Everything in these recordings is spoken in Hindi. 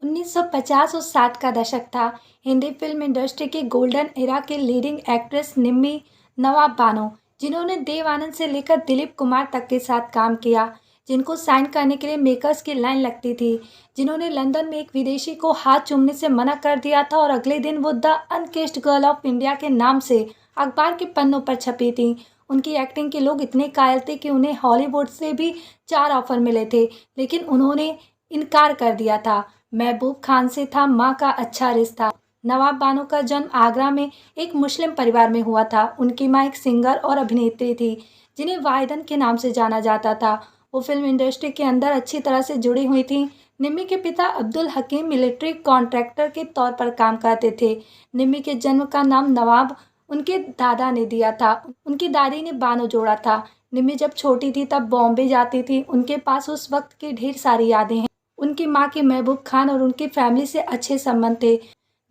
1950 और 60 का दशक था। हिंदी फिल्म इंडस्ट्री की गोल्डन एरा की लीडिंग एक्ट्रेस निम्मी नवाब बानो, जिन्होंने देव आनंद से लेकर दिलीप कुमार तक के साथ काम किया, जिनको साइन करने के लिए मेकर्स की लाइन लगती थी, जिन्होंने लंदन में एक विदेशी को हाथ चूमने से मना कर दिया था और अगले दिन वो द अनकिस्ड गर्ल ऑफ इंडिया के नाम से अखबार के पन्नों पर छपी थी। उनकी एक्टिंग के लोग इतने कायल थे कि उन्हें हॉलीवुड से भी 4 ऑफर मिले थे, लेकिन उन्होंने इनकार कर दिया था। महबूब खान से था माँ का अच्छा रिश्ता। नवाब बानो का जन्म आगरा में एक मुस्लिम परिवार में हुआ था। उनकी माँ एक सिंगर और अभिनेत्री थी, जिन्हें वाहिदन के नाम से जाना जाता था। वो फिल्म इंडस्ट्री के अंदर अच्छी तरह से जुड़ी हुई थी। निम्मी के पिता अब्दुल हकीम मिलिट्री कॉन्ट्रैक्टर के तौर पर काम करते थे। निम्मी के जन्म का नाम नवाब उनके दादा ने दिया था। उनकी दादी ने बानो जोड़ा था। निम्मी जब छोटी थी तब बॉम्बे जाती थी। उनके पास उस वक्त की ढेर सारी यादें हैं। उनकी माँ के महबूब खान और उनकी फैमिली से अच्छे संबंध थे,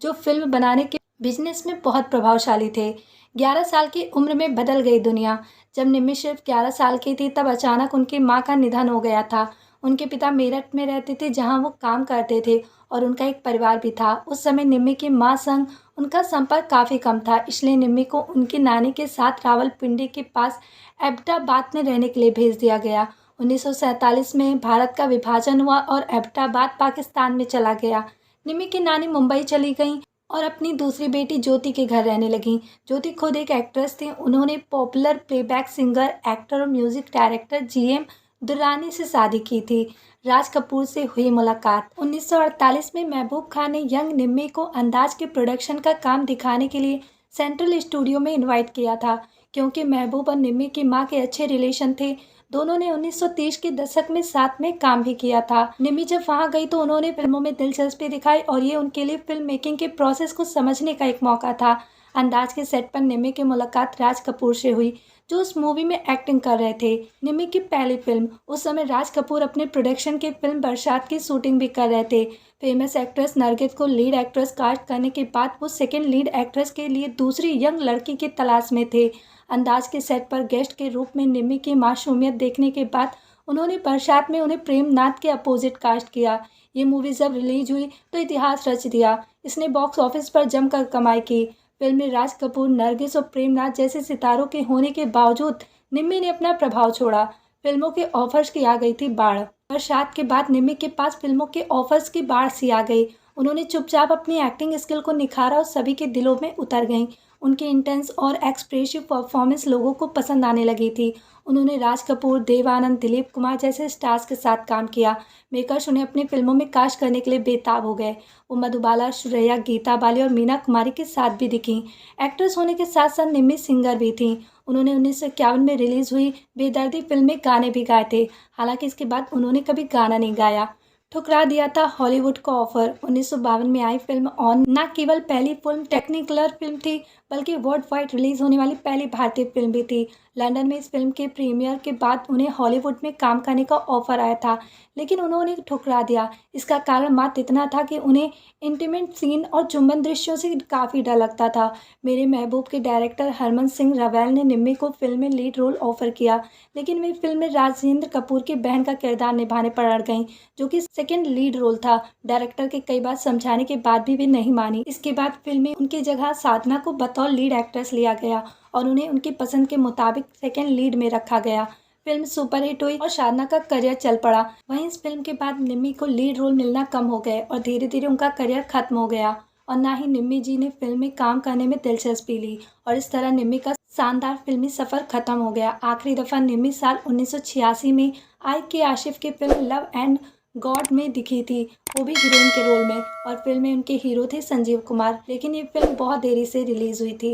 जो फिल्म बनाने के बिजनेस में बहुत प्रभावशाली थे। 11 साल की उम्र में बदल गई दुनिया। जब निम्मी सिर्फ 11 साल की थी तब अचानक उनकी माँ का निधन हो गया था। उनके पिता मेरठ में रहते थे, जहाँ वो काम करते थे, और उनका एक परिवार भी था। उस समय निम्मी की माँ संग उनका संपर्क काफ़ी कम था, इसलिए निम्मी को उनकी नानी के साथ रावलपिंडी के पास एबटाबाद में रहने के लिए भेज दिया गया। 1947 में भारत का विभाजन हुआ और एबटाबाद पाकिस्तान में चला गया। निम्मी की नानी मुंबई चली गईं और अपनी दूसरी बेटी ज्योति के घर रहने लगीं। ज्योति खुद एक एक्ट्रेस थी। उन्होंने पॉपुलर प्लेबैक सिंगर, एक्टर और म्यूजिक डायरेक्टर जीएम दुर्रानी से शादी की थी। राज कपूर से हुई मुलाकात। 1948 में महबूब खान ने यंग निम्मी को अंदाज के प्रोडक्शन का काम दिखाने के लिए सेंट्रल स्टूडियो में इनवाइट किया था। क्योंकि महबूब और निम्मी की माँ के अच्छे रिलेशन थे, दोनों ने 1930 के दशक में साथ में काम भी किया था। निम्मी जब वहां गई तो उन्होंने फिल्मों में दिलचस्पी दिखाई और ये उनके लिए फिल्म मेकिंग के प्रोसेस को समझने का एक मौका था। अंदाज के सेट पर निम्मी की मुलाकात राज कपूर से हुई, जो उस मूवी में एक्टिंग कर रहे थे। निम्मी की पहली फिल्म। उस समय राज कपूर अपने प्रोडक्शन की फिल्म बरसात की शूटिंग भी कर रहे थे। फेमस एक्ट्रेस नरगिस को लीड एक्ट्रेस कास्ट करने के बाद वो सेकेंड लीड एक्ट्रेस के लिए दूसरी यंग लड़की की तलाश में थे। अंदाज के सेट पर गेस्ट के रूप में निम्मी की मासूमियत देखने के बाद उन्होंने बरसात में उन्हें प्रेम नाथ के अपोजिट कास्ट किया। ये मूवी जब रिलीज हुई तो इतिहास रच दिया। इसने बॉक्स ऑफिस पर जमकर कमाई की। फिल्म में राज कपूर, नरगिस और प्रेम नाथ जैसे सितारों के होने के बावजूद निम्मी ने अपना प्रभाव छोड़ा। फिल्मों के ऑफर्स की आ गई थी बाढ़। बरसात के बाद निम्मी के पास फिल्मों के ऑफर्स की बाढ़ सी आ गई। उन्होंने चुपचाप अपनी एक्टिंग स्किल को निखारा और सभी के दिलों में उतर गईं। उनकी इंटेंस और एक्सप्रेसिव परफॉर्मेंस लोगों को पसंद आने लगी थी। उन्होंने राज कपूर, देव आनंद, दिलीप कुमार जैसे स्टार्स के साथ काम किया। मेकर्स उन्हें अपनी फिल्मों में कास्ट करने के लिए बेताब हो गए। वो मधुबाला, श्रेया, गीता बाली और मीना कुमारी के साथ भी दिखीं। एक्ट्रेस होने के साथ साथ निम्मी सिंगर भी थीं। उन्होंने 1951 में रिलीज हुई बेदर्दी फिल्म में गाने भी गाए थे। हालांकि इसके बाद उन्होंने कभी गाना नहीं गाया। ठुकरा दिया था हॉलीवुड का ऑफर। 1952 में आई फिल्म ऑन न केवल पहली फिल्म टेक्निकलर फिल्म थी, बल्कि वर्ल्ड वाइड रिलीज होने वाली पहली भारतीय फिल्म भी थी। लंदन में इस फिल्म के प्रीमियर के बाद उन्हें हॉलीवुड में काम करने का ऑफर आया था, लेकिन उन्होंने ठुकरा दिया। इसका कारण मात्र इतना था कि उन्हें इंटीमेट सीन और चुंबन दृश्यों से काफ़ी डर लगता था। मेरे महबूब के डायरेक्टर हरमन सिंह रवैल ने निम्मी को फिल्म में लीड रोल ऑफर किया, लेकिन वे फिल्म में राजेंद्र कपूर की बहन का किरदार निभाने पर अड़ गईं, जो कि सेकेंड लीड रोल था। डायरेक्टर के कई बार समझाने के बाद भी वे नहीं मानी। इसके बाद फिल्म में उनकी जगह साधना को बतौर लीड एक्ट्रेस लिया गया और उन्हें उनकी पसंद के मुताबिक सेकेंड लीड में रखा गया। फिल्म सुपरहिट हुई और साधना का करियर चल पड़ा। वहीं इस फिल्म के बाद निम्मी को लीड रोल मिलना कम हो गए और धीरे धीरे उनका करियर खत्म हो गया और ना ही निम्मी जी ने फिल्म में काम करने में दिलचस्पी ली और इस तरह निम्मी का शानदार फिल्मी सफर खत्म हो गया। आखिरी दफा निम्मी साल 1986 में के आशिफ की फिल्म लव एंड गॉड में दिखी थी, वो भी हीरोइन के रोल में, और फिल्म में उनके हीरो थे संजीव कुमार। लेकिन ये फिल्म बहुत देरी से रिलीज हुई थी।